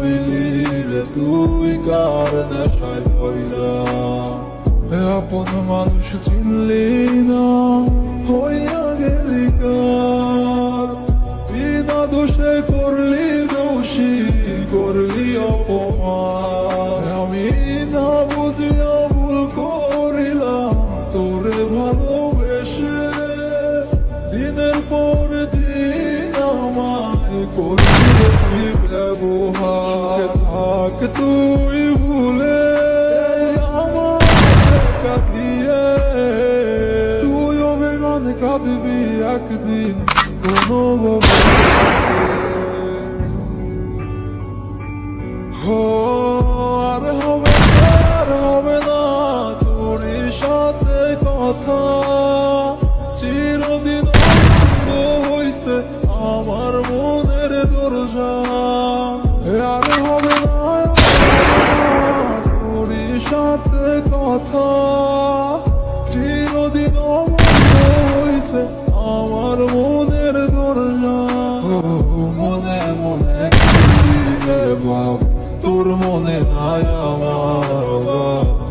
হইলি রে তুই কার নেশায় হইলা আপন মানুষ চিনলি না হইয়া গেলি কার বিনা দোষে করলি দোষী করলি অপমান আমি না বুঝিয়া ভুল করিলাম তোরে ভালোবেসে দিনের পর দিন আমায় করলি ব্যবহার থাক তুই ভুলে তুই অভিমান কাঁদবি একদিন কোনো আর হবে না তোর সাথে কথা চিরদিন বন্ধ হইছে আমার মনের দরজা আর হবে না তোর সাথে কথা চিরদিন বন্ধ হইছে আমার মনের দরজা মনে মনে ভাব তোর মনে নাই আমার